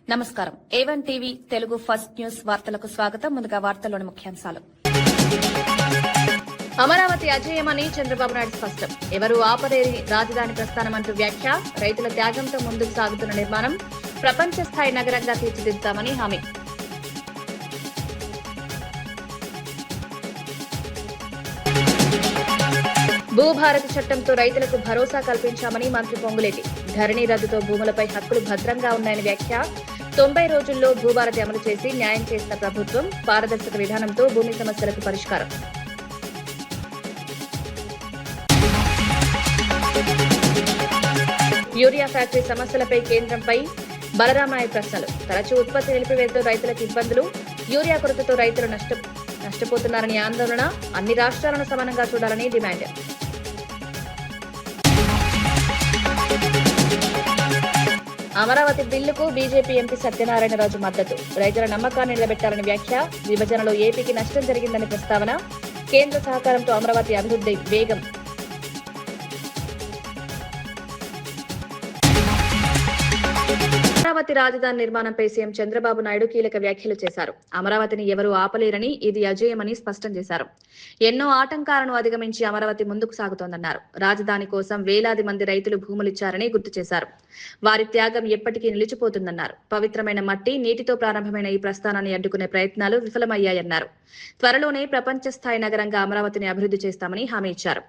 నమస్కారం. A1 TV Telugu first news వార్తలకు స్వాగతం. ముందుగా వార్తల్లోని ముఖ్యాంశాలు. అమరావతి అజేయమని చంద్రబాబు నాయుడు స్పష్టం. ఎవరు ఆపలేని రాజధాని ప్రస్థానమంటూ వ్యాఖ్య. రైతుల త్యాగంతో ముందుకు సాగుతున్న నిర్మాణం ప్రపంచ స్థాయి నగరంగా తీర్చిదిద్దామని హామీ. భూభారతి చట్టంతో రైతులకు భరోసా కల్పించామని మంత్రి పొంగులేటి. ధరణి రద్దుతో భూములపై హక్కులు భద్రంగా ఉన్నాయని వ్యాఖ్య. 90 రోజుల్లో భూభారతి అమలు చేసి న్యాయం చేసిన ప్రభుత్వం. పారదర్శక విధానంతో భూమి సమస్యలకు పరిష్కారం. యూరియా ఫ్యాక్టరీ సమస్యలపై కేంద్రంపై బలరామనాయుడు ప్రశ్నలు. తరచూ ఉత్పత్తి నిలిపివేతతో రైతులకు ఇబ్బందులు. యూరియా కొరతతో రైతులు నష్టపోతున్నారని ఆందోళన. అన్ని రాష్ట్రాలను సమానంగా చూడాలని డిమాండ్. అమరావతి బిల్లుకు బీజేపీ ఎంపీ సత్యనారాయణరాజు మద్దతు. రైతుల నమ్మకాన్ని నిలబెట్టాలని వ్యాఖ్య. విభజనలో ఏపీకి నష్టం జరిగిందని ప్రస్తావన. కేంద్ర సహకారంతో అమరావతి అభివృద్ధి వేగం. అమరావతి రాజధాని నిర్మాణంపై సీఎం చంద్రబాబు నాయుడు కీలక వ్యాఖ్యలు చేశారు. అమరావతిని ఎవరూ ఆపలేరని, ఇది అజేయమని స్పష్టం చేశారు. ఎన్నో ఆటంకాలను అధిగమించి అమరావతి ముందుకు సాగుతోందన్నారు. రాజధాని కోసం వేలాది మంది రైతులు భూములిచ్చారని గుర్తు చేశారు. వారి త్యాగం ఎప్పటికీ నిలిచిపోతుందన్నారు. పవిత్రమైన మట్టి, నీటితో ప్రారంభమైన ఈ ప్రస్థానాన్ని అడ్డుకునే ప్రయత్నాలు విఫలమయ్యాయన్నారు. త్వరలోనే ప్రపంచ స్థాయి నగరంగా అమరావతిని అభివృద్ధి చేస్తామని హామీ ఇచ్చారు.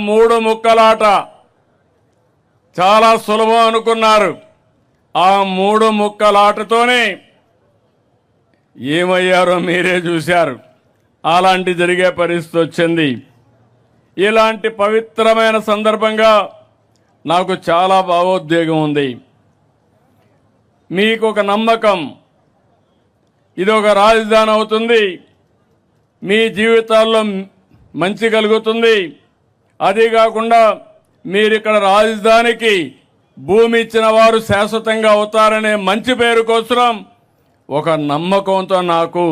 మూడు ముక్కలాట చాలా సులభం అనుకున్నారు. ఆ మూడు ముక్కలాటతోనే ఏమయ్యారో మీరే చూశారు. అలాంటి జరిగే పరిస్థితి వచ్చింది. ఇలాంటి పవిత్రమైన సందర్భంగా నాకు చాలా భావోద్వేగం ఉంది. మీకు ఒక నమ్మకం, ఇది ఒక రాజధాని అవుతుంది, మీ జీవితాల్లో మంచి కలుగుతుంది. అది కాకుండా మీరు ఇక్కడ రాజధానికి భూమి ఇచ్చిన వారు శాశ్వతంగా అవుతారనే మంచి పేరు కోసం ఒక నమ్మకంతో నాకు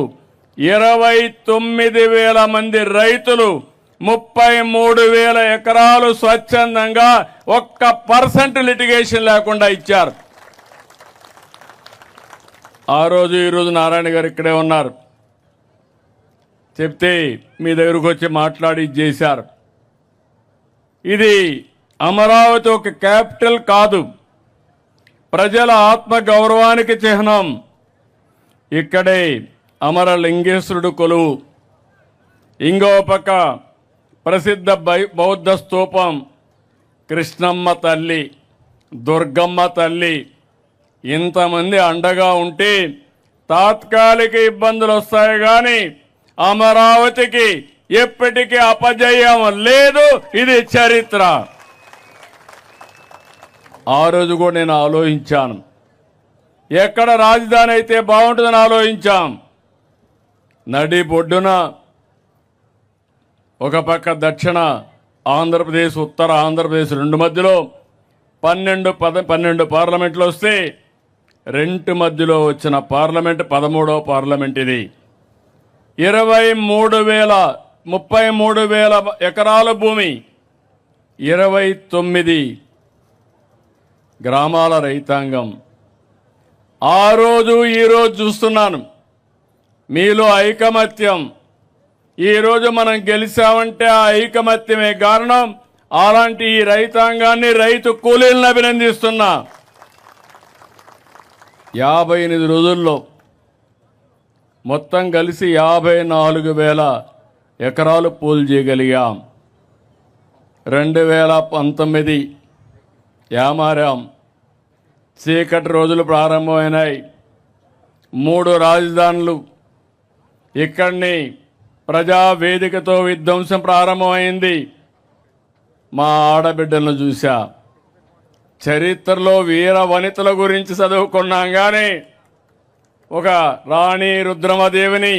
29,000 మంది రైతులు 33,000 ఎకరాలు స్వచ్ఛందంగా 1% లిటిగేషన్ లేకుండా ఇచ్చారు. ఆ రోజు ఈరోజు నారాయణ గారు ఇక్కడే ఉన్నారు. చెప్తే మీ దగ్గరకు వచ్చి మాట్లాడి చేశారు. ఇది అమరావతి ఒక క్యాపిటల్ కాదు, ప్రజల ఆత్మ గౌరవానికి చిహ్నం. ఇక్కడే అమరలింగేశ్వరుడు కొలువు, ఇంకో పక్క ప్రసిద్ధ బౌద్ధ స్తూపం, కృష్ణమ్మ తల్లి, దుర్గమ్మ తల్లి. ఇంతమంది అండగా ఉంటే తాత్కాలిక ఇబ్బందులు వస్తాయి కానీ అమరావతికి ఎప్పటికీ అపజయం లేదు. ఇది చరిత్ర. ఆ రోజు కూడా నేను ఆలోచించాను, ఎక్కడ రాజధాని అయితే బాగుంటుందని ఆలోచించాం. నడి బొడ్డున ఒక పక్క దక్షిణ ఆంధ్రప్రదేశ్, ఉత్తర ఆంధ్రప్రదేశ్, రెండు మధ్యలో 12 పార్లమెంట్లు వస్తే రెండు మధ్యలో వచ్చిన పార్లమెంట్ 13వ పార్లమెంట్ ఇది. 33,000 ఎకరాల భూమి, 29 గ్రామాల రైతాంగం. ఆ రోజు ఈరోజు చూస్తున్నాను మీలో ఐకమత్యం. ఈరోజు మనం గెలిచామంటే ఆ ఐకమత్యమే కారణం. అలాంటి ఈ రైతాంగాన్ని, రైతు కూలీలను అభినందిస్తున్నా. 58 రోజుల్లో మొత్తం కలిసి 54,000 ఎకరాలు పూలు చేయగలిగాం. 2019 యామారాం, చీకటి రోజులు ప్రారంభమైనాయి. 3 రాజధానులు. ఇక్కడిని ప్రజావేదికతో విధ్వంసం ప్రారంభమైంది. మా ఆడబిడ్డలను చూశా. చరిత్రలో వీర వనితల గురించి చదువుకున్నాం కానీ ఒక రాణి రుద్రమదేవిని,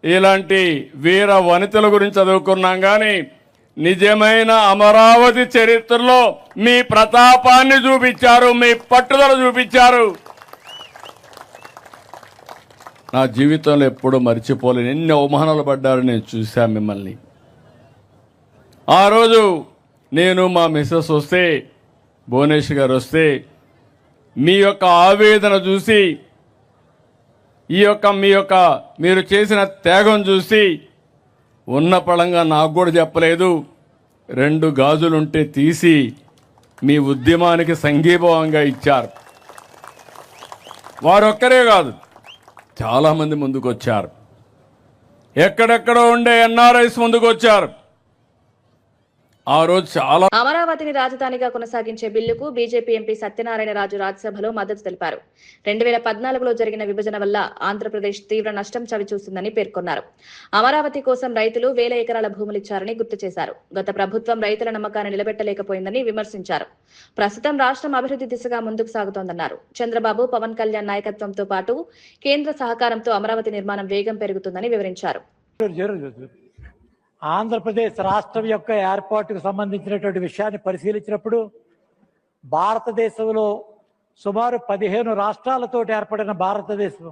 ఇలాంటి వీర వనితల గురించి చదువుకున్నాం కానీ నిజమైన అమరావతి చరిత్రలో మీ ప్రతాపాన్ని చూపించారు, మీ పట్టుదల చూపించారు. నా జీవితంలో ఎప్పుడూ మర్చిపోలేను. ఎన్ని అవమానాలు పడ్డారు నేను చూశాను మిమ్మల్ని. ఆ రోజు నేను మా మిస్సెస్ వస్తే, భువనేశ్వర్ గారు వస్తే మీ యొక్క ఆవేదన చూసి, మీరు చేసిన త్యాగం చూసి ఉన్న పళంగా నాకు కూడా చెప్పలేదు, 2 గాజులుంటే తీసి మీ ఉద్యమానికి సంఘీభావంగా ఇచ్చారు. వారొక్కరే కాదు, చాలామంది ముందుకొచ్చారు. ఎక్కడెక్కడో ఉండే ఎన్ఆర్ఐస్ ముందుకొచ్చారు. ఆ రోజు చాలా అమరావతిని రాజధానిగా కొనసాగించే బిల్లుకు బీజేపీ ఎంపీ సత్యనారాయణ రాజు రాజ్యసభలో మద్దతు తెలిపారు. 2014లో జరిగిన విభజన వల్ల ఆంధ్రప్రదేశ్ తీవ్ర నష్టం చవిచూసిందని పేర్కొన్నారు. అమరావతి కోసం రైతులు 1000 ఎకరాల భూములిచ్చారని గుర్తు చేశారు. గత ప్రభుత్వం రైతుల నమ్మకాన్ని నిలబెట్టలేకపోయిందని విమర్శించారు. ప్రస్తుతం రాష్ట్రం అభివృద్ధి దిశగా ముందుకు సాగుతోందన్నారు. చంద్రబాబు, పవన్ కళ్యాణ్ నాయకత్వంతో పాటు కేంద్ర సహకారంతో అమరావతి నిర్మాణం వేగం పెరుగుతుందని వివరించారు. ఆంధ్రప్రదేశ్ రాష్ట్రం యొక్క ఏర్పాటుకు సంబంధించినటువంటి విషయాన్ని పరిశీలించినప్పుడు భారతదేశంలో సుమారు 15 రాష్ట్రాలతో ఏర్పడిన భారతదేశం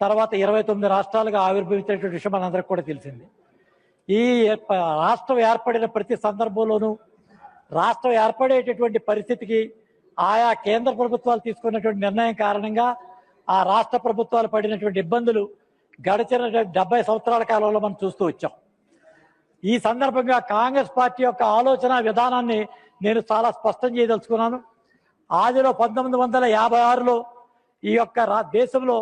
తర్వాత 29 రాష్ట్రాలుగా ఆవిర్భవించినటువంటి విషయం మనందరికీ కూడా తెలిసింది. ఈ రాష్ట్రం ఏర్పడిన ప్రతి సందర్భంలోనూ రాష్ట్రం ఏర్పడేటటువంటి పరిస్థితికి ఆయా కేంద్ర ప్రభుత్వాలు తీసుకున్నటువంటి నిర్ణయం కారణంగా ఆ రాష్ట్ర ప్రభుత్వాలు పడినటువంటి ఇబ్బందులు గడిచిన 70 సంవత్సరాల కాలంలో మనం చూస్తూ వచ్చాం. ఈ సందర్భంగా కాంగ్రెస్ పార్టీ యొక్క ఆలోచన విధానాన్ని నేను చాలా స్పష్టం చేయదలుచుకున్నాను. ఆదిలో 1956లో ఈ యొక్క దేశంలో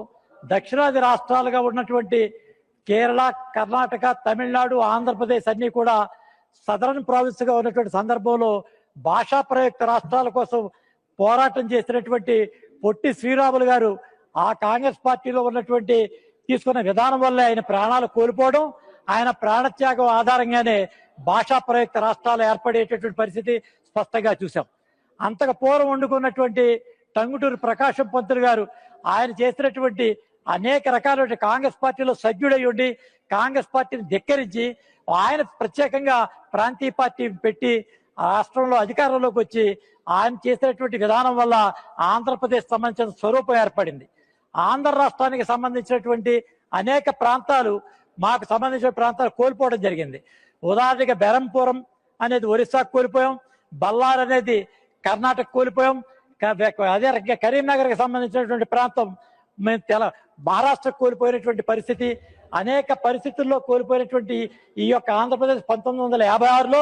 దక్షిణాది రాష్ట్రాలుగా ఉన్నటువంటి కేరళ, కర్ణాటక, తమిళనాడు, ఆంధ్రప్రదేశ్ అన్ని కూడా సదరన్ ప్రావిన్స్గా ఉన్నటువంటి సందర్భంలో భాషా ప్రయుక్త రాష్ట్రాల కోసం పోరాటం చేసినటువంటి పొట్టి శ్రీరాములు గారు ఆ కాంగ్రెస్ పార్టీలో ఉన్నటువంటి తీసుకున్న విధానం వల్లే ఆయన ప్రాణాలు కోల్పోవడం, ఆయన ప్రాణత్యాగం ఆధారంగానే భాషా ప్రయుక్త రాష్ట్రాలు ఏర్పడేటటువంటి పరిస్థితి స్పష్టంగా చూసాం. అంతకు పూర్వం వండుకున్నటువంటి టంగుటూరి ప్రకాశం పంతులు గారు ఆయన చేసినటువంటి అనేక రకాల కాంగ్రెస్ పార్టీలో సభ్యుడై ఉండి కాంగ్రెస్ పార్టీని ధిక్కరించి ఆయన ప్రత్యేకంగా ప్రాంతీయ పార్టీ పెట్టి రాష్ట్రంలో అధికారంలోకి వచ్చి ఆయన చేసినటువంటి విధానం వల్ల ఆంధ్రప్రదేశ్ సంబంధించిన స్వరూపం ఏర్పడింది. ఆంధ్ర రాష్ట్రానికి సంబంధించినటువంటి అనేక ప్రాంతాలు మాకు సంబంధించిన ప్రాంతాలు కోల్పోవడం జరిగింది. ఉదాహరణగా బెరంపురం అనేది ఒరిస్సాకు కోల్పోయాం, బల్లార్ అనేది కర్ణాటక కోల్పోయాం, అదే రకంగా కరీంనగర్కి సంబంధించినటువంటి ప్రాంతం మేము మహారాష్ట్రకు కోల్పోయినటువంటి పరిస్థితి, అనేక పరిస్థితుల్లో కోల్పోయినటువంటి ఈ యొక్క ఆంధ్రప్రదేశ్ 1956లో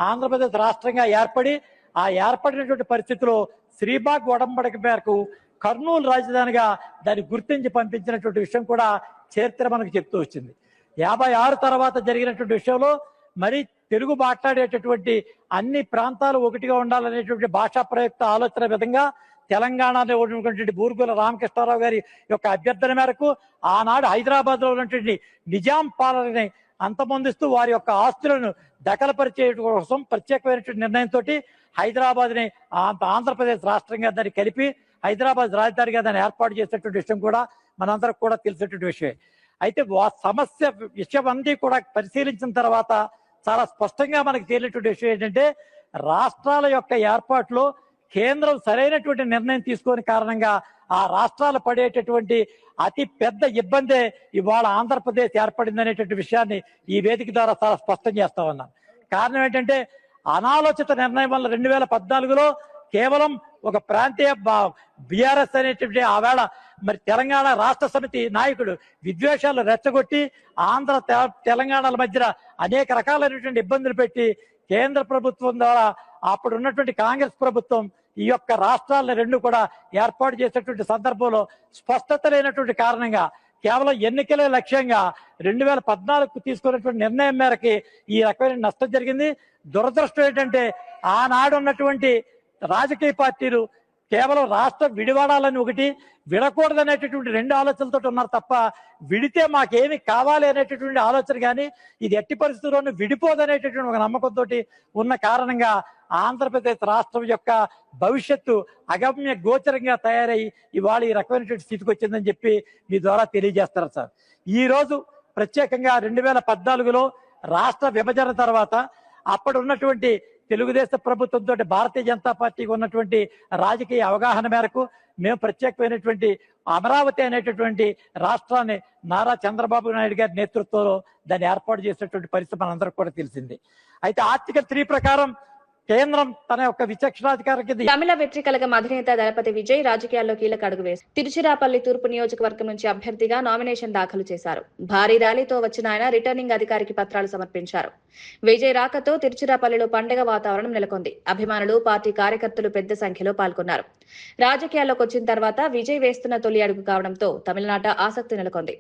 ఆంధ్రప్రదేశ్ రాష్ట్రంగా ఏర్పడి ఆ ఏర్పడినటువంటి పరిస్థితిలో శ్రీబాగ్ ఒడంబడిక మేరకు కర్నూలు రాజధానిగా దాన్ని గుర్తించి పంపించినటువంటి విషయం కూడా చరిత్ర మనకు చెప్తూ వచ్చింది. 56 తర్వాత జరిగినటువంటి విషయంలో మరి తెలుగు మాట్లాడేటటువంటి అన్ని ప్రాంతాలు ఒకటిగా ఉండాలనేటువంటి భాషా ప్రయుక్త ఆలోచన విధంగా తెలంగాణలో ఉన్నటువంటి బూర్గుల రామకృష్ణారావు గారి యొక్క అభ్యర్థన మేరకు ఆనాడు హైదరాబాద్ లో ఉన్నటువంటి నిజాం పాలనని అంతమొందిస్తూ వారి యొక్క ఆస్తులను దఖలపరిచే కోసం ప్రత్యేకమైనటువంటి నిర్ణయంతో హైదరాబాద్ ని ఆంధ్రప్రదేశ్ రాష్ట్రంగా దాన్ని కలిపి హైదరాబాద్ రాజధానిగా దాన్ని ఏర్పాటు చేసేటువంటి విషయం కూడా మనందరికి కూడా తెలిసినటువంటి విషయమే. అయితే సమస్య విషయం అంతా కూడా పరిశీలించిన తర్వాత చాలా స్పష్టంగా మనకు తేలినటువంటి విషయం ఏంటంటే రాష్ట్రాల యొక్క ఏర్పాటులో కేంద్రం సరైనటువంటి నిర్ణయం తీసుకునే కారణంగా ఆ రాష్ట్రాలు పడేటటువంటి అతి పెద్ద ఇబ్బందే ఇవాళ ఆంధ్రప్రదేశ్ ఏర్పడింది అనేటువంటి విషయాన్ని ఈ వేదిక ద్వారా చాలా స్పష్టం చేస్తా ఉన్నాను. కారణం ఏంటంటే అనాలోచిత నిర్ణయం వల్ల 2014లో కేవలం ఒక ప్రాంతీయ బీఆర్ఎస్ అనేటువంటి ఆవేళ మరి తెలంగాణ రాష్ట్ర సమితి నాయకుడు విద్వేషాలు రెచ్చగొట్టి తెలంగాణల మధ్య అనేక రకాలైనటువంటి ఇబ్బందులు పెట్టి కేంద్ర ప్రభుత్వం ద్వారా అప్పుడు ఉన్నటువంటి కాంగ్రెస్ ప్రభుత్వం ఈ యొక్క రాష్ట్రాలను 2 కూడా ఏర్పాటు చేసేటువంటి సందర్భంలో స్పష్టత లేనటువంటి కారణంగా కేవలం ఎన్నికలే లక్ష్యంగా 2014కు తీసుకున్నటువంటి నిర్ణయం మేరకి ఈ రకమైన నష్టం జరిగింది. దురదృష్టం ఏంటంటే ఆనాడు ఉన్నటువంటి రాజకీయ పార్టీలు కేవలం రాష్ట్రం విడివడాలని ఒకటి, విడకూడదనేటటువంటి 2 ఆలోచనలతో ఉన్నారు తప్ప విడితే మాకేమి కావాలి అనేటటువంటి ఆలోచన కానీ ఇది ఎట్టి పరిస్థితుల్లోనూ విడిపోదనేటటువంటి ఒక నమ్మకంతో ఉన్న కారణంగా ఆంధ్రప్రదేశ్ రాష్ట్రం యొక్క భవిష్యత్తు అగమ్య గోచరంగా తయారై ఇవాళ ఈ రకమైనటువంటి స్థితికి వచ్చిందని చెప్పి మీ ద్వారా తెలియజేస్తారు సార్. ఈ రోజు ప్రత్యేకంగా 2014లో రాష్ట్ర విభజన తర్వాత అప్పుడు ఉన్నటువంటి తెలుగుదేశం ప్రభుత్వంతో భారతీయ జనతా పార్టీకి ఉన్నటువంటి రాజకీయ అవగాహన మేరకు మేము ప్రత్యేకమైనటువంటి అమరావతి అనేటటువంటి రాష్ట్రాన్ని నారా చంద్రబాబు నాయుడు గారి నేతృత్వంలో దాన్ని ఏర్పాటు చేసేటువంటి పరిస్థితి మనందరికీ కూడా తెలిసింది. అయితే ఆర్టికల్ 3 ప్రకారం కేంద్రం తన యొక్క విచక్షణాధికారం కింద తమిళ వెట్రికలగం అధినేత దళపతి విజయ్ రాజకీయాల్లో కీలక అడుగు వేశారు. తిరుచిరాపల్లి తూర్పు నియోజకవర్గం నుంచి అభ్యర్థిగా నామినేషన్ దాఖలు చేశారు. భారీ ర్యాలీతో వచ్చిన ఆయన రిటర్నింగ్ అధికారికి పత్రాలు సమర్పించారు. విజయ్ రాకతో తిరుచిరాపల్లిలో పండుగ వాతావరణం నెలకొంది. అభిమానులు, పార్టీ కార్యకర్తలు పెద్ద సంఖ్యలో పాల్గొన్నారు. రాజకీయాల్లోకి వచ్చిన తర్వాత విజయ్ వేస్తున్న తొలి అడుగు కావడంతో తమిళనాట ఆసక్తి నెలకొంది.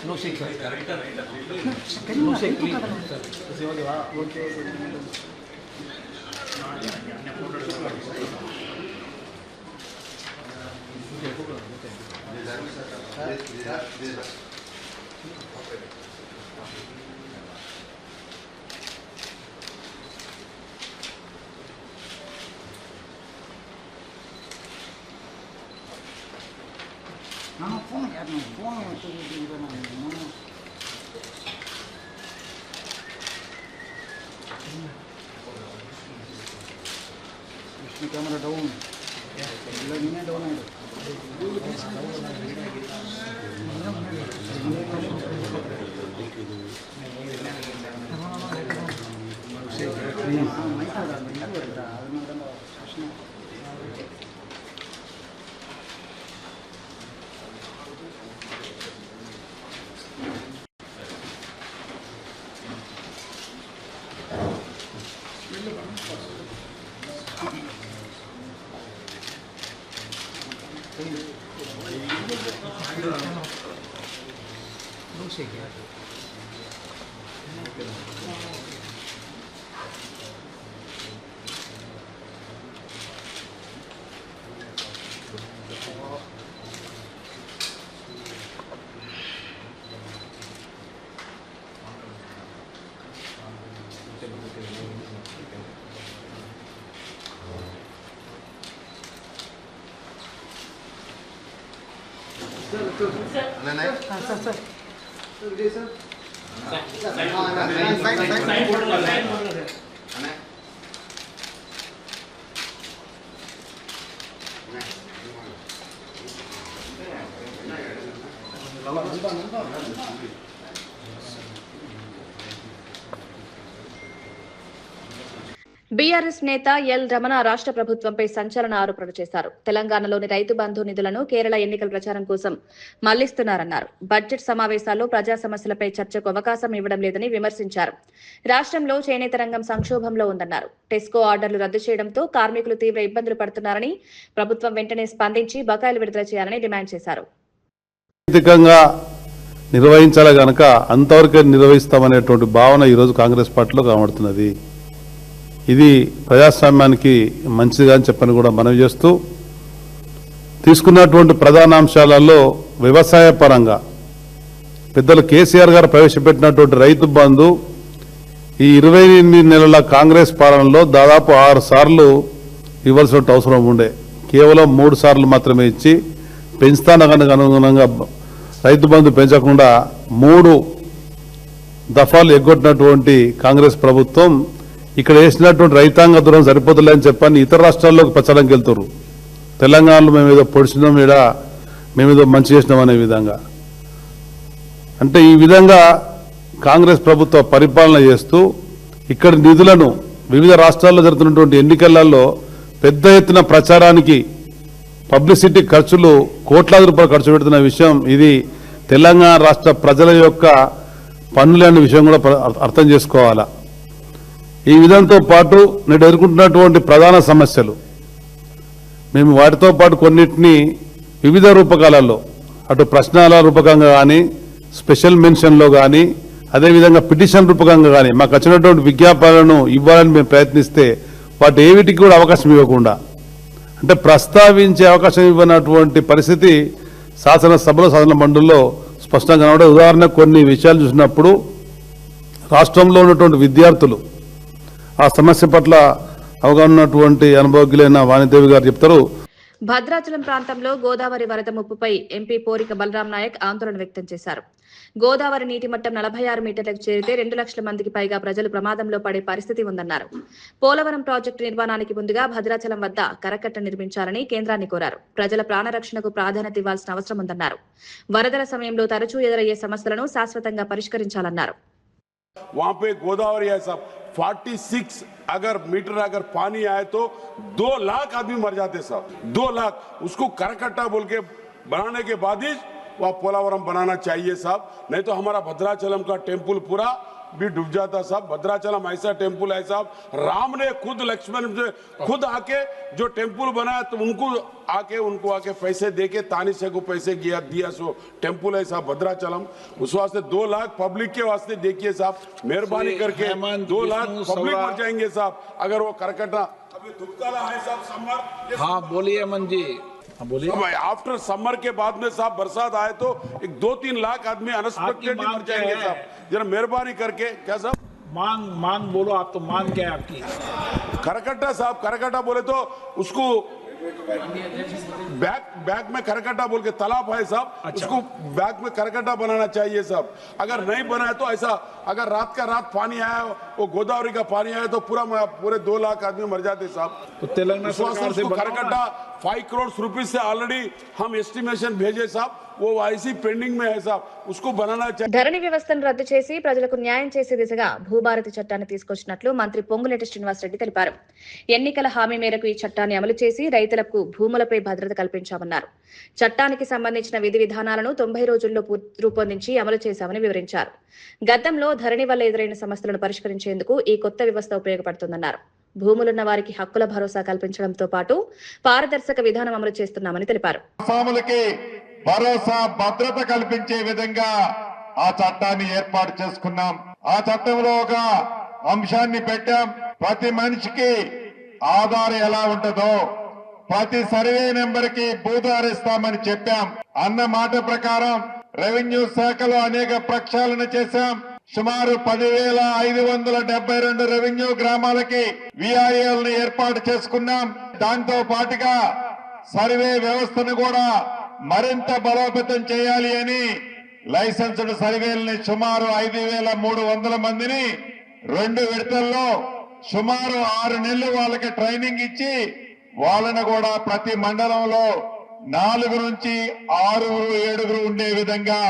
No shake, sir. No shake, please. No, phone यार no phone तो ये ना इसमें कैमरा डाउन लगने डाउन है No shake यार బీఆర్ఎస్ నేత ఎల్ రమణ రాష్ట్ర ప్రభుత్వంపై సంచలన ఆరోపణలు చేశారు. తెలంగాణలోని రైతు బంధు నిధులను కేరళ ఎన్నికల ప్రచారం కోసం మళ్లిస్తున్నారన్నారు. బడ్జెట్ సమావేశాల్లో ప్రజా సమస్యలపై చర్చకు అవకాశం ఇవ్వడం లేదని విమర్శించారు. రాష్ట్రంలో చేనేత రంగం సంక్షోభంలో ఉందన్నారు. టెస్కో ఆర్డర్లు రద్దు చేయడంతో కార్మికులు తీవ్ర ఇబ్బందులు పడుతున్నారని, ప్రభుత్వం వెంటనే స్పందించి బకాయిలు విడుదల చేయాలని డిమాండ్ చేశారు. నిర్వహించాలి గనక అంతవరకే నిర్వహిస్తామనేటువంటి భావన ఈరోజు కాంగ్రెస్ పార్టీలో కనబడుతున్నది. ఇది ప్రజాస్వామ్యానికి మంచిదిగా అని చెప్పని కూడా మనవి చేస్తూ, తీసుకున్నటువంటి ప్రధాన అంశాలలో వ్యవసాయ పరంగా పెద్దలు కేసీఆర్ గారు ప్రవేశపెట్టినటువంటి రైతు బంధు ఈ 28 నెలల కాంగ్రెస్ పాలనలో దాదాపు 6 సార్లు ఇవ్వాల్సిన అవసరం ఉండే. కేవలం 3 సార్లు మాత్రమే ఇచ్చి పెంచుతానడానికి అనుగుణంగా రైతు బంధు పెంచకుండా 3 దఫాలు ఎగ్గొట్టినటువంటి కాంగ్రెస్ ప్రభుత్వం ఇక్కడ వేసినటువంటి రైతాంగ దూరం సరిపోతుందని చెప్పని ఇతర రాష్ట్రాల్లోకి ప్రచారంకి వెళ్తారు. తెలంగాణలో మేమేదో పొడిచినాం, ఈడ మేమేదో మంచి చేసినాం అనే విధంగా. అంటే ఈ విధంగా కాంగ్రెస్ ప్రభుత్వ పరిపాలన చేస్తూ ఇక్కడ నిధులను వివిధ రాష్ట్రాల్లో జరుగుతున్నటువంటి ఎన్నికలలో పెద్ద ఎత్తున ప్రచారానికి పబ్లిసిటీ ఖర్చులు కోట్లాది రూపాయలు ఖర్చు పెడుతున్న విషయం, ఇది తెలంగాణ రాష్ట్ర ప్రజల యొక్క పన్నులనే విషయం కూడా అర్థం చేసుకోవాలా. ఈ విధంతో పాటు నేడు ఎదుర్కొంటున్నటువంటి ప్రధాన సమస్యలు మేము వాటితో పాటు కొన్నిటిని వివిధ రూపకాలలో అటు ప్రశ్నల రూపకంగా కానీ, స్పెషల్ మెన్షన్లో కానీ, అదేవిధంగా పిటిషన్ రూపకంగా కానీ మాకు వచ్చినటువంటి విజ్ఞాపనలను ఇవ్వాలని మేము ప్రయత్నిస్తే వాటి ఏవిటికి కూడా అవకాశం ఇవ్వకుండా, అంటే ప్రస్తావించే అవకాశం ఇవ్వనటువంటి పరిస్థితి శాసనసభలో శాసన మండలిలో స్పష్టంగా కనబడే. ఉదాహరణకు కొన్ని విషయాలు చూసినప్పుడు రాష్ట్రంలో ఉన్నటువంటి విద్యార్థులు ఆ సమస్య పట్ల అవగాహన ఉన్నటువంటి అనుభవజ్ఞులైన వాణిదేవి గారు చెప్తారు. భద్రాచలం ప్రాంతంలో గోదావరి వరద ముప్పుపై ఎంపీ పోరిక బలరాం నాయక్ ఆందోళన వ్యక్తం చేశారు. గోదావరి నీటి మట్టం 46 మీటర్లకు చేరితే 2 లక్షల మందికి పైగా ప్రజలు ప్రమాదంలో పడే పరిస్థితి ఉందన్నారు. పోలవరం ప్రాజెక్టు నిర్మాణానికి ముందుగా భద్రాచలం వద్ద కరకట్ట నిర్మించాలని కేంద్రాన్ని కోరారు. ప్రజల ప్రాణరక్షణకు ప్రాధాన్యత ఇవ్వాల్సిన అవసరం ఉందన్నారు. వరదల సమయంలో తరచూ ఎదురయ్యే సమస్యలను శాశ్వతంగా పరిష్కరించాలన్నారు. वहाँ पे गोदावरी है साहब 46 अगर मीटर अगर पानी आए तो 2 लाख आदमी मर जाते साहब, 2 लाख। उसको करकट्टा बोल के बनाने के बाद ही वहाँ पोलावरम बनाना चाहिए साहब, नहीं तो हमारा भद्राचलम का टेम्पल पूरा भी डूब जाता साहब। भद्राचलम ऐसा टेम्पल है साहब, राम ने खुद लक्ष्मण से खुद आके जो टेम्पल बनाया तो उनको आके पैसे देके तानिशा को पैसे दिया सो टेम्पल है साहब भद्राचलम। उस वास्ते 2 लाख पब्लिक के वास्ते देखिए साहब, मेहरबानी करके 2 लाख पब्लिक मर जाएंगे साहब अगर वो करकटा अभी दुबकाला है साहब समर। हाँ बोलिए अमन जी, बोलिए। आफ्टर समर के बाद में साहब बरसात आए तो 2-3 लाख आदमी अनएक्सपेक्टेडली मर जाएंगे साहब, जरा मेहरबानी करके। क्या साहब मांग बोलो आप, तो मांग क्या है आपकी? करकट्टा साहब, करकट्टा बोले तो उसको बैग में करकट्टा बोल के तालाब है साहब, उसको बैग में करकट्टा बनाना चाहिए साहब। अगर नहीं बनाए तो ऐसा अगर रात का रात पानी आया वो गोदावरी का पानी आया तो पूरे 2 लाख आदमी मर जाते साहब। तो तेलंगाना सरकार से करकट्टा 5 करोड़ रुपए से ऑलरेडी हम एस्टिमेशन भेजे साहब, वो ऐसी पेंडिंग में है साहब, उसको बनाना चाहिए। ధరణి వ్యవస్థను రద్దు చేసి ప్రజలకు న్యాయం చేసే దిశగా భూభారతి చట్టాన్ని తీసుకొచ్చినట్లు మంత్రి పొంగులేటి శ్రీనివాసరెడ్డి తెలిపారు. ఎన్నికల హామీ మేరకు ఈ చట్టాన్ని అమలు చేసి రైతులకు భూములపై భద్రత కల్పించామన్నారు. చట్టానికి సంబంధించిన విధి విధానాలను 90 రోజుల్లో రూపొందించి అమలు చేశామని వివరించారు. గతంలో ధరణి వల్ల ఎదురైన సమస్యలను పరిష్కరించేందుకు ఈ కొత్త వ్యవస్థ ఉపయోగపడుతుందన్నారు. భూములున్న వారికి హక్కుల భరోసా కల్పించడంతో పాటు పారదర్శక విధానం అమలు చేస్తున్నామని తెలిపారు. భరోసా భద్రత కల్పించే విధంగా ఆ చట్టాన్ని ఏర్పాటు చేసుకున్నాం. ఆ చట్టంలో ఒక అంశాన్ని పెట్టాం, ప్రతి మనిషికి ఆధార్ ఎలా ఉంటుందో ప్రతి సర్వే నెంబర్ కి భూధారిస్తామని చెప్పాం. అన్న మాట ప్రకారం రెవెన్యూ శాఖలో అనేక ప్రక్షాళన చేశాం. సుమారు 10,572 రెవెన్యూ గ్రామాలకి విఐఎల్ని ఏర్పాటు చేసుకున్నాం. దాంతో పాటుగా సర్వే వ్యవస్థను కూడా మరింత బలోపేతం చేయాలి అని లైసెన్స్డ్ సర్వేలని సుమారు 5,300 మందిని 2 విడతల్లో సుమారు 6 నెలలు వాళ్ళకి ట్రైనింగ్ ఇచ్చి వాళ్ళను కూడా ప్రతి మండలంలో 4 నుంచి 6, 7 ఉండే విధంగా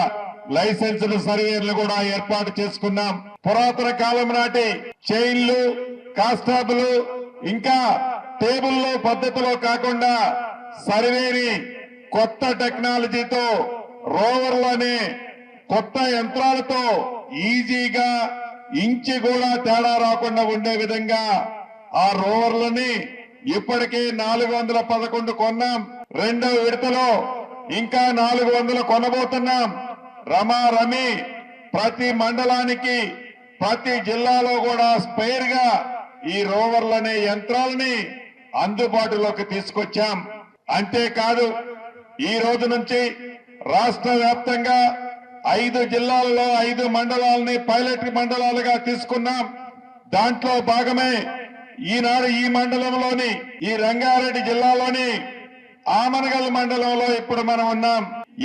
లైసెన్స్డ్ సర్వేలు కూడా ఏర్పాటు చేసుకున్నాం. పురాతన కాలం నాటి చైన్లు, కానిస్టేబుల్ ఇంకా టేబుల్లో పద్ధతిలో కాకుండా సర్వేని కొత్త టెక్నాలజీతో రోవర్లనే కొత్త యంత్రాలతో ఈజీగా ఇంచి కూడా తేడా రాకుండా ఉండే విధంగా ఆ రోవర్లని ఇప్పటికే 411 కొన్నాం. 2వ విడతలో ఇంకా 400 కొనబోతున్నాం. రమారమి ప్రతి మండలానికి ప్రతి జిల్లాలో కూడా స్పేర్ గా ఈ రోవర్లనే యంత్రాలని అందుబాటులోకి తీసుకొచ్చాం. అంతేకాదు ఈ రోజు నుంచి రాష్ట్ర వ్యాప్తంగా 5 జిల్లాలలో 5 మండలాలని పైలట్ మండలాలుగా తీసుకున్నాం. దాంట్లో భాగమే ఈనాడు ఈ మండలంలోని ఈ రంగారెడ్డి జిల్లాలోని ఆమనగల్ మండలంలో ఇప్పుడు మనం ఉన్నాం.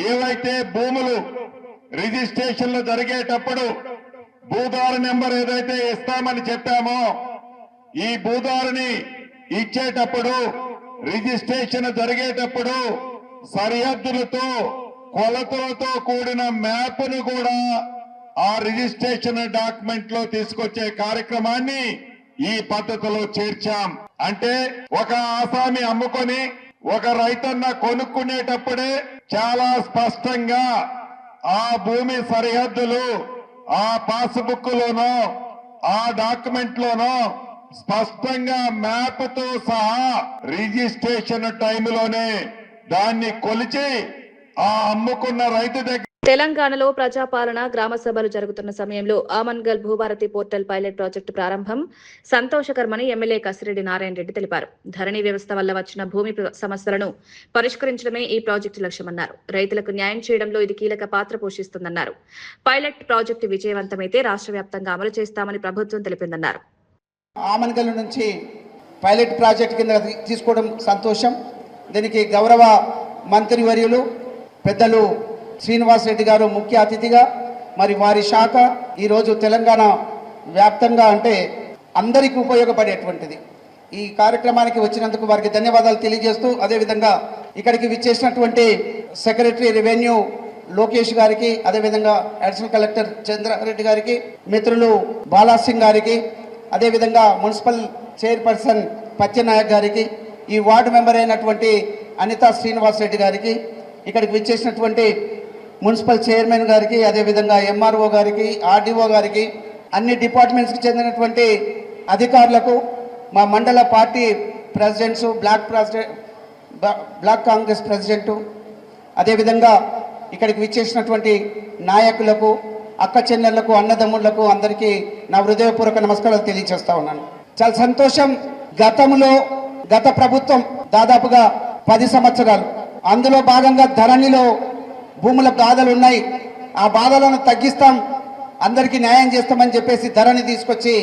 ఏవైతే భూములు రిజిస్ట్రేషన్లు జరిగేటప్పుడు భూదారు నెంబర్ ఏదైతే ఇస్తామని చెప్పామో ఈ భూదారుని ఇచ్చేటప్పుడు రిజిస్ట్రేషన్ జరిగేటప్పుడు సరిహద్దులతో కొలతలతో కూడిన మ్యాప్ను కూడా ఆ రిజిస్ట్రేషన్ డాక్యుమెంట్ లో తీసుకొచ్చే కార్యక్రమాన్ని ఈ పద్ధతిలో చేర్చాం. అంటే ఒక ఆసామి అమ్ముకొని ఒక రైతన్న కొనుక్కునేటప్పుడే చాలా స్పష్టంగా ఆ భూమి సరిహద్దులు ఆ పాస్బుక్ లోనో ఆ డాక్యుమెంట్ లోనో స్పష్టంగా మ్యాప్ తో సహా రిజిస్ట్రేషన్ టైంలోనే దాన్ని కొలిచి ఆ అమ్ముకున్న రైతు దగ్గర. తెలంగాణలో ప్రజాపాలన గ్రామ సభలు జరుగుతున్న సమయంలో Amangal Bhubharati portal pilot project ప్రారంభం సంతోషకరమని ఎమ్మెల్యే కసిరెడ్డి నారాయణ రెడ్డి తెలిపారు. ధరణి వ్యవస్థ వల్ల వచ్చిన భూమి సమస్యలను పరిష్కరించడమే ఈ ప్రాజెక్టు లక్ష్యమన్నారు. రైతులకు న్యాయం చేయడంలో ఇది కీలక పాత్ర పోషిస్తుందన్నారు. పైలట్ ప్రాజెక్టు విజయవంతమైతే రాష్ట్ర వ్యాప్తంగా అమలు చేస్తామని ప్రభుత్వం తెలిపిందన్నారు. ఆమన్గల్ నుంచి పైలట్ ప్రాజెక్ట్ కింద తీసుకోవడం సంతోషం. దీనికి గౌరవ మంత్రివర్యులు పెద్దలు శ్రీనివాస్ రెడ్డి గారు ముఖ్య అతిథిగా, మరి వారి శాఖ ఈరోజు తెలంగాణ వ్యాప్తంగా అంటే అందరికీ ఉపయోగపడేటువంటిది ఈ కార్యక్రమానికి వచ్చినందుకు వారికి ధన్యవాదాలు తెలియజేస్తూ, అదేవిధంగా ఇక్కడికి విచ్చేసినటువంటి సెక్రటరీ రెవెన్యూ లోకేష్ గారికి, అదేవిధంగా అడిషనల్ కలెక్టర్ చంద్రారెడ్డి గారికి, మిత్రులు బాలాసింగ్ గారికి, అదేవిధంగా మున్సిపల్ చైర్పర్సన్ పచ్చెనాయక్ గారికి, ఈ వార్డు మెంబర్ అయినటువంటి అనితా శ్రీనివాస్ రెడ్డి గారికి, ఇక్కడికి విచ్చేసినటువంటి మున్సిపల్ చైర్మన్ గారికి, అదేవిధంగా ఎంఆర్ఓ గారికి, ఆర్డీఓ గారికి, అన్ని డిపార్ట్మెంట్స్కి చెందినటువంటి అధికారులకు, మా మండల party presidents, block Congress president, అదేవిధంగా ఇక్కడికి విచ్చేసినటువంటి నాయకులకు, అక్క చెల్లెళ్లకు, అన్నదమ్ముళ్లకు అందరికీ నా హృదయపూర్వక నమస్కారాలు తెలియజేస్తా ఉన్నాను. చాలా సంతోషం. గత ప్రభుత్వం దాదాపుగా 10 సంవత్సరాలు, అందులో భాగంగా ధరణిలో భూముల బాధలు ఉన్నాయి, ఆ బాధలను తగ్గిస్తాం, అందరికీ న్యాయం చేస్తామని చెప్పేసి ధరణి తీసుకొచ్చి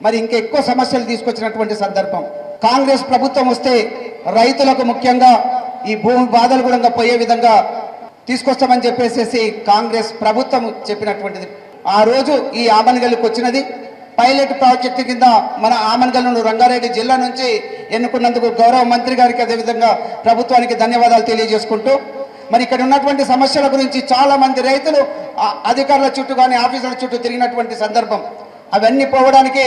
మరి ఇంకా ఎక్కువ సమస్యలు తీసుకొచ్చినటువంటి సందర్భం. కాంగ్రెస్ ప్రభుత్వం వస్తే రైతులకు ముఖ్యంగా ఈ భూమి బాధలు కూడా పోయే విధంగా తీసుకొస్తామని చెప్పేసి కాంగ్రెస్ ప్రభుత్వం చెప్పినటువంటిది. ఆ రోజు ఈ ఆమన్గల్కి వచ్చినది పైలట్ ప్రాజెక్టు కింద మన ఆమన్గల్ను రంగారెడ్డి జిల్లా నుంచి ఎన్నుకున్నందుకు గౌరవ మంత్రి గారికి, అదేవిధంగా ప్రభుత్వానికి ధన్యవాదాలు తెలియజేసుకుంటూ, మరి ఇక్కడ ఉన్నటువంటి సమస్యల గురించి చాలా మంది రైతులు అధికారుల చుట్టూ కానీ ఆఫీసుల చుట్టూ తిరిగినటువంటి సందర్భం, అవన్నీ పోవడానికి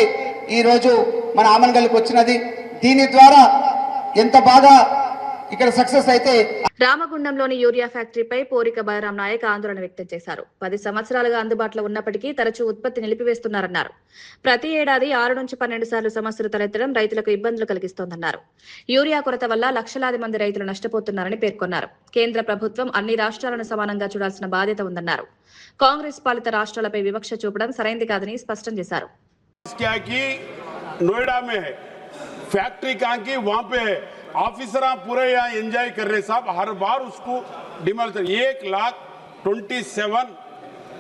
ఈరోజు మన ఆమన్గల్కి వచ్చినది. దీని ద్వారా ఎంత బాగా ఇక్కడ సక్సెస్ అయితే. రామగుండంలోని యూరియా ఫ్యాక్టరీపై పోరిక బలరాం నాయక్ ఆందోళన వ్యక్తం చేశారు. 10 సంవత్సరాలుగా అందుబాటులో ఉన్నప్పటికీ తరచూ ఉత్పత్తి నిలిపివేస్తున్నారన్నారు. ప్రతి ఏడాది 6 నుంచి 12 సార్లు సమస్యలు తలెత్తడం రైతులకు ఇబ్బందులు కలిగిస్తోందన్నారు. యూరియా కొరత వల్ల లక్షలాది మంది రైతులు నష్టపోతున్నారని పేర్కొన్నారు. కేంద్ర ప్రభుత్వం అన్ని రాష్ట్రాలను సమానంగా చూడాల్సిన బాధ్యత ఉందన్నారు. కాంగ్రెస్ పాలిత రాష్ట్రాలపై వివక్ష చూపడం సరైంది కాదని స్పష్టం చేశారు. फैक्ट्री कहाँ की वहां पे ऑफिसर पूरे यहाँ एंजॉय कर रहे साहब, हर बार उसको डिमोलिशन 1,27,000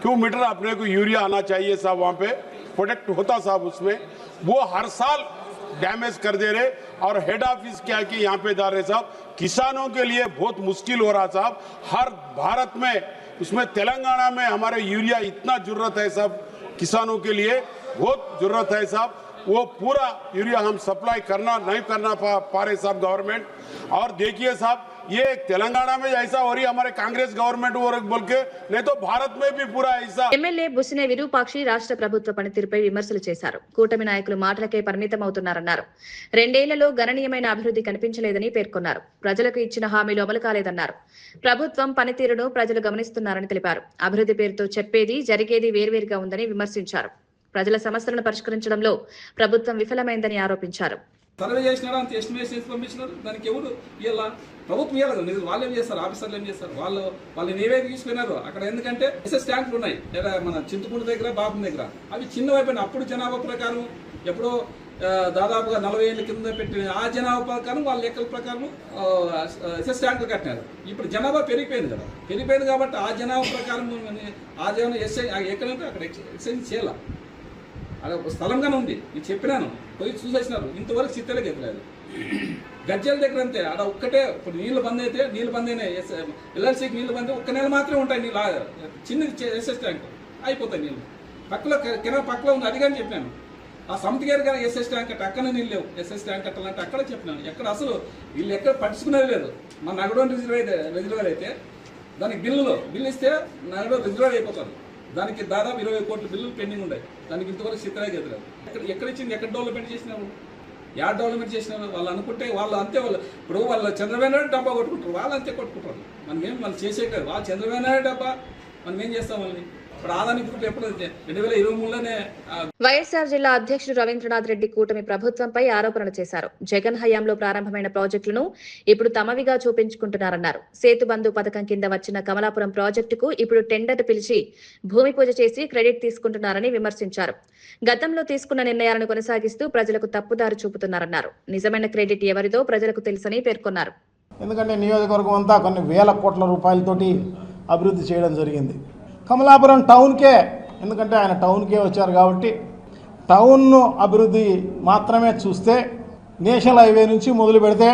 क्यूमीटर अपने को यूरिया आना चाहिए साहब, वहां पे प्रोडक्ट होता साहब, उसमें वो हर साल डैमेज कर दे रहे। और हेड ऑफिस क्या कि यहाँ पे डाल रहे साहब, किसानों के लिए बहुत मुश्किल हो रहा साहब। हर भारत में उसमें तेलंगाना में हमारे यूरिया इतना जरूरत है साहब, किसानों के लिए बहुत जरूरत है साहब। वो पूरा यूरिया हम सप्लाई नहीं करना पा रहे साहब गवर्नमेंट। और देखिए साहब, ये तेलंगाना में ऐसा हो रही है हमारे कांग्रेस गवर्नमेंट बोल के, नहीं तो भारत में भी पूरा ऐसा। ఎమ్మెల్యే బుసినే విరూపాక్షి రాష్ట్ర ప్రభుత్వ పనితీరుపై విమర్శలు చేశారు. కూటమి నాయకులు మాటలకే పరిమితమవుతున్నారన్నారు. 2 ఏళ్లలో గణనీయమైన అభివృద్ధి కనిపించలేదని పేర్కొన్నారు. ప్రజలకు ఇచ్చిన హామీలు అమలు కాలేదన్నారు. ప్రభుత్వం పనితీరును ప్రజలు గమనిస్తున్నారని తెలిపారు. అభివృద్ధి పేరుతో చెప్పేది జరిగేది వేర్వేరుగా ఉందని విమర్శించారు. ప్రజల సమస్యలను పరిష్కరించడంలో ప్రభుత్వం విఫలమైందని ఆరోపించారు. సర్వే చేసినారా, అంత ఎస్టిమేషన్ చేసి పంపించినారు, దానికి ఎవరు ఇలా ప్రభుత్వం ఇవ్వాలి, వాళ్ళు ఏం చేస్తారు, ఆఫీసర్లు ఏం చేస్తారు, వాళ్ళు ఏవైతే తీసుకున్నారు అక్కడ. ఎందుకంటే ఎస్ఎస్ ట్యాంకులు ఉన్నాయి మన చింతపూడి దగ్గర, బాబు దగ్గర, అవి చిన్నవైపోయినాయి. అప్పుడు జనాభా ప్రకారం ఎప్పుడో దాదాపుగా 40 ఏళ్ళ కింద పెట్టిన ఆ జనాభా ప్రకారం వాళ్ళ లెక్కల ప్రకారం ఎస్ఎస్ ట్యాంకులు కట్టినారు. ఇప్పుడు జనాభా పెరిగిపోయింది కదా, పెరిగిపోయింది కాబట్టి ఆ జనాభా ప్రకారం ఆ జనాభా ఎస్ఐ ఎక్కడంటే అక్కడ ఎక్స్చేంజ్ చేయాల. అక్కడ స్థలంగానే ఉంది, నేను చెప్పినాను, పోయి చూసేసినారు. ఇంతవరకు చిత్తలకి ఎక్కలేదు. గజ్జల దగ్గర అంతే, అక్కడ ఒక్కటే. ఇప్పుడు నీళ్ళు బంద్ అయితే, నీళ్ళు బంద్ అయినాయి, ఎల్ఎల్సీకి నీళ్ళు బంద్ 1 నెల మాత్రమే ఉంటాయి నీళ్ళు, చిన్న ఎస్ఎస్ ట్యాంక్ అయిపోతాయి నీళ్ళు. పక్కలో ఉంది, అది కానీ చెప్పినాను. ఆ సమితిగారు కానీ ఎస్ఎస్ ట్యాంక్ అంటే అక్కడ నీళ్ళు లేవు, ఎస్ఎస్ ట్యాంక్ కట్టాలంటే అక్కడ చెప్పినాను. ఎక్కడ అసలు వీళ్ళు ఎక్కడ పట్టించుకునేది లేదు. మన నగడం రిజర్వ్ అయితే దానికి బిల్లు ఇస్తే నగడం రిజర్వ్ అయిపోతారు. దానికి దాదాపు 20 కోట్ల బిల్లులు పెండింగ్ ఉన్నాయి. దానికి ఇంతవరకు చిత్తరాయి ఎదురాదు. ఎక్కడ ఇచ్చింది, ఎక్కడ డెవలప్మెంట్ చేసినారు, డెవలప్మెంట్ చేసినారు. వాళ్ళు అనుకుంటే వాళ్ళు అంతే. ఇప్పుడు వాళ్ళు చంద్రబాబు నాయుడు డబ్బా కొట్టుకుంటారు, వాళ్ళు అంతే కొట్టుకుంటారు. మనం చేసే కాదు, వాళ్ళు చంద్రబాబు నాయుడు డబ్బా, మనం ఏం చేస్తాం వాళ్ళని. ఇప్పుడు ఆదాని గ్రూప్ ఎప్పుడు 2023లోనే. వైఎస్ఆర్ జిల్లా అధ్యక్షుడు రవీంద్రనాథ్ రెడ్డి కూటమి ప్రభుత్వంపై ఆరోపణలు చేశారు. జగన్ హయాంలో ప్రారంభమైన ప్రాజెక్టులను ఇప్పుడు తమవిగా చూపించుకుంటున్నారన్నారు. సేతుబంధు పథకం కింద వచ్చిన కమలాపురం ప్రాజెక్టుకు ఇప్పుడు టెండర్ పిలిచి భూమి పూజ చేసి క్రెడిట్ తీసుకుంటున్నారని విమర్శించారు. గతంలో తీసుకున్న నిర్ణయాలను కొనసాగిస్తూ ప్రజలకు తప్పుదారి చూపుతున్నారన్నారు. నిజమైన క్రెడిట్ ఎవరిదో ప్రజలకు తెలుసని పేర్కొన్నారు. ఎందుకంటే నియోజకవర్గం అంతా కొన్ని వేల కోట్ల రూపాయలతోటి అభివృద్ధి చేయడం జరిగింది. కమలాపురం టౌన్కే, ఎందుకంటే ఆయన టౌన్కే వచ్చారు కాబట్టి టౌన్ను అభివృద్ధి మాత్రమే చూస్తే నేషనల్ హైవే నుంచి మొదలు పెడితే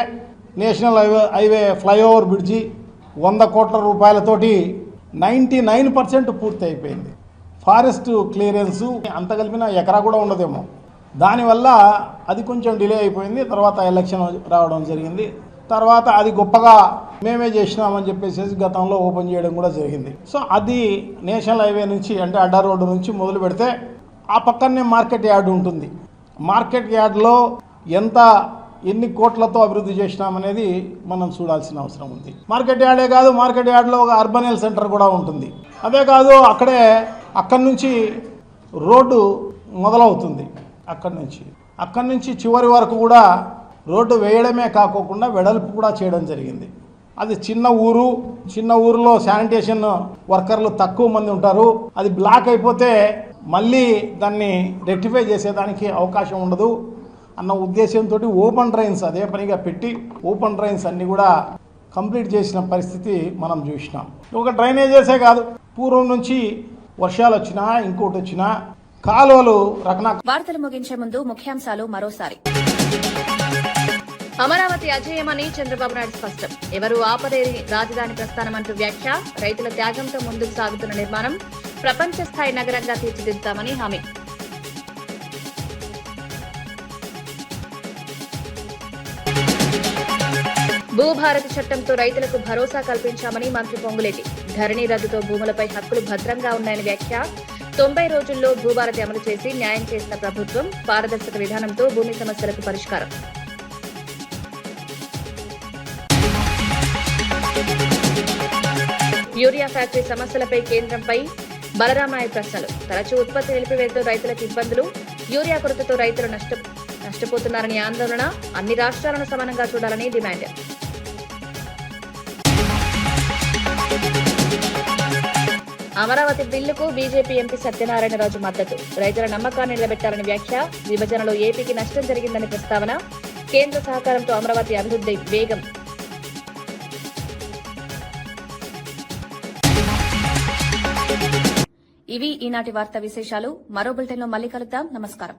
నేషనల్ హైవే ఫ్లైఓవర్ బ్రిడ్జి 100 కోట్ల రూపాయలతోటి 99% పూర్తి అయిపోయింది. ఫారెస్ట్ క్లియరెన్స్ అంత కలిపిన ఎకరా కూడా ఉండదేమో. దానివల్ల అది కొంచెం డిలే అయిపోయింది. తర్వాత ఎలక్షన్ రావడం జరిగింది. తర్వాత అది గొప్పగా మేమే చేసినామని చెప్పేసి గతంలో ఓపెన్ చేయడం కూడా జరిగింది. సో అది నేషనల్ హైవే నుంచి అంటే అడ్డా రోడ్డు నుంచి మొదలు పెడితే ఆ పక్కనే మార్కెట్ యార్డ్ ఉంటుంది. మార్కెట్ యార్డ్లో ఎన్ని కోట్లతో అభివృద్ధి చేసినామనేది మనం చూడాల్సిన అవసరం ఉంది. మార్కెట్ యార్డే కాదు, మార్కెట్ యార్డ్లో ఒక అర్బన్ హెల్త్ సెంటర్ కూడా ఉంటుంది. అదే కాదు, అక్కడి నుంచి రోడ్డు మొదలవుతుంది. అక్కడి నుంచి చివరి వరకు కూడా రోడ్డు వేయడమే కాకోకుండా వెడల్పు కూడా చేయడం జరిగింది. అది చిన్న ఊరులో శానిటేషన్ వర్కర్లు తక్కువ మంది ఉంటారు. అది బ్లాక్ అయిపోతే మళ్ళీ దాన్ని రెక్టిఫై చేసేదానికి అవకాశం ఉండదు అన్న ఉద్దేశంతో ఓపెన్ డ్రైన్స్ అదే పనిగా పెట్టి ఓపెన్ డ్రైన్స్ అన్ని కూడా కంప్లీట్ చేసిన పరిస్థితి మనం చూసినాం. ఒక డ్రైనేజెసే కాదు, పూర్వం నుంచి వర్షాలు వచ్చినా ఇంకోటి వచ్చినా కాలువలు వార్తలు ముగించే ముందు ముఖ్యాంశాలు మరోసారి. అమరావతి అజేయమని చంద్రబాబు నాయుడు స్పష్టం. ఎవరు ఆపలేని రాజధాని ప్రస్థానమంటూ వ్యాఖ్య. రైతుల త్యాగంతో ముందుకు సాగుతున్న నిర్మాణం ప్రపంచ స్థాయి నగరంగా తీర్చిదిద్దుతామని హామీ. భూభారతి చట్టంతో రైతులకు భరోసా కల్పించామని మంత్రి పొంగులేటి. ధరణి రద్దుతో భూములపై హక్కులు భద్రంగా ఉన్నాయని వ్యాఖ్య. 90 రోజుల్లో భూభారతి అమలు చేసి న్యాయం చేసిన ప్రభుత్వం. పారదర్శక విధానంతో భూమి సమస్యలకు పరిష్కారం. యూరియా ఫ్యాక్టరీ సమస్యలపై కేంద్రంపై బలరామనాయుడు ప్రశ్నలు. తరచూ ఉత్పత్తి నిలిపివేతతో రైతులకు ఇబ్బందులు. యూరియా కొరతతో రైతులు నష్టపోతున్నారని ఆందోళన. అన్ని రాష్ట్రాలను సమానంగా చూడాలని డిమాండ్. అమరావతి బిల్లుకు బీజేపీ ఎంపీ సత్యనారాయణరాజు మద్దతు. రైతుల నమ్మకాన్ని నిలబెట్టాలని వ్యాఖ్య. విభజనలో ఏపీకి నష్టం జరిగిందని ప్రస్తావన. కేంద్ర సహకారంతో అమరావతి అభివృద్ధి వేగం. ఇవి ఈనాటి వార్తా విశేషాలు. మరో బులెటిన్లో మళ్ళీ కలుద్దాం. నమస్కారం.